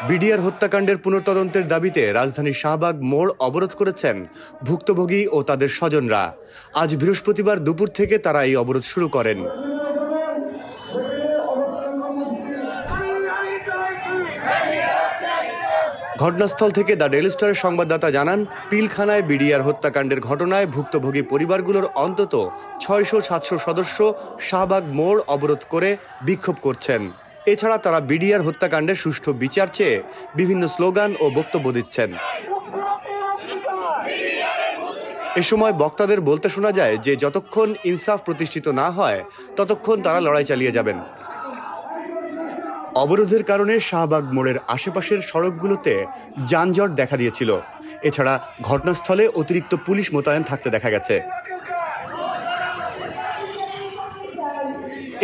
BDR হত্যাকাণ্ডের পুনর্তদন্তের দাবিতে রাজধানীর শাহবাগ মোড় অবরোধ করেছেন ভুক্তভোগী ও তাদের স্বজনরা। আজ বৃহস্পতিবার দুপুর থেকে তারা এই অবরোধ শুরু করেন। ঘটনাস্থল থেকে দ্য ডেইলি স্টারের সংবাদদাতা জানান, পিলখানায় বিডিআর হত্যাকাণ্ডের ঘটনায় ভুক্তভোগী পরিবারগুলোর অন্তত 600-700 সদস্য শাহবাগ মোড় অবরোধ করে বিক্ষোভ করছেন। এছাড়া তারা বিডিআর হত্যাকাণ্ডের সুষ্ঠু বিচার চেয়ে বিভিন্ন স্লোগান ও বক্তব্য দিচ্ছেন। এ সময় বক্তাদের বলতে শোনা যায় যে যতক্ষণ ইনসাফ প্রতিষ্ঠিত না হয় ততক্ষণ তারা লড়াই চালিয়ে যাবেন। অবরোধের কারণে শাহবাগ মোড়ের আশেপাশের সড়কগুলোতে যানজট দেখা দিয়েছিল। এছাড়া ঘটনাস্থলে অতিরিক্ত পুলিশ মোতায়েন থাকতে দেখা গেছে।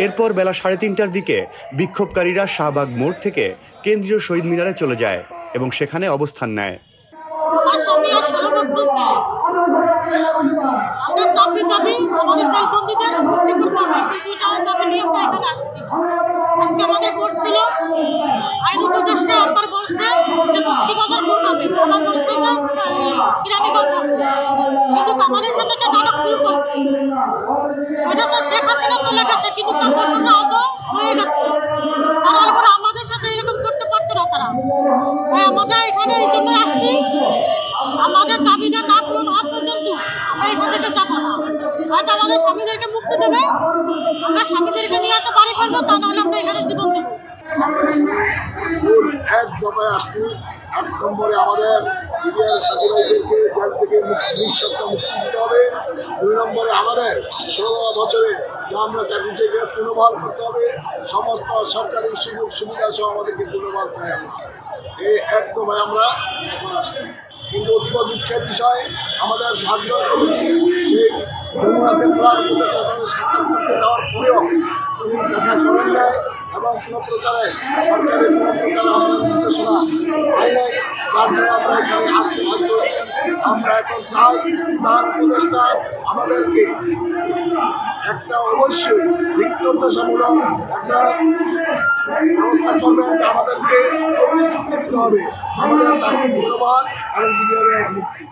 এরপর বেলা 3:30টার দিকে বিক্ষোভকারীরা শাহবাগ মোড় থেকে কেন্দ্রীয় শহীদ মিনারে চলে যায় এবং সেখানে অবস্থান নেয়। আমাদের সাথে এরকম করতে পারতো না তারা। আমরা এখানে এই জন্য আসছি, আমাদের দাবিটা না পূরণ হওয়া পর্যন্ত আমরা এখান থেকে যাবো না। হয়তো আমাদের স্বামীদেরকে মুক্তি দেবে, আমরা স্বামীদেরকে নিয়ে হয়তো বাড়ি করবো, তা নাহলে আমরা এখানে জীবন দেবো। এক দফায় আসছি। 8 নম্বরে আমাদের বিডিআর সাথী ভাইদেরকে জেল থেকে নিঃশর্ত মুক্তি দিতে হবে। 2 নম্বরে আমাদের 16 বছরে আমরা চাকরি থেকে পুনর্বহাল করতে হবে। সমস্ত সরকারি সুযোগ সুবিধা সহ আমাদেরকে পুনর্বহাল চাই। এই এক দফায় আমরা এখন আসছি। কিন্তু অতীব দুঃখের বিষয়, আমাদের সাধারণ কমিটি সেই যমুনাতে প্রধানমন্ত্রীর সাথে সাক্ষাৎ করতে যাওয়ার পরেও তিনি দেখা করেন নাই এবং কোনো প্রকারে সরকারের কোনো প্রকারে আমাদের নির্দেশনা পাই নাই, যার জন্য আমরা এখানে আসতে বাধ্য হচ্ছেন। আমরা এখন চাই প্রধান উপদেষ্টা আমাদেরকে একটা অবশ্যই দিকনির্দেশামূলক একটা ব্যবস্থা করবেন, যে আমাদেরকে প্রতিশ্রুতি দিতে হবে আমাদের চাকরি পুনর্বহাল এবং বিডিআর মুক্তি।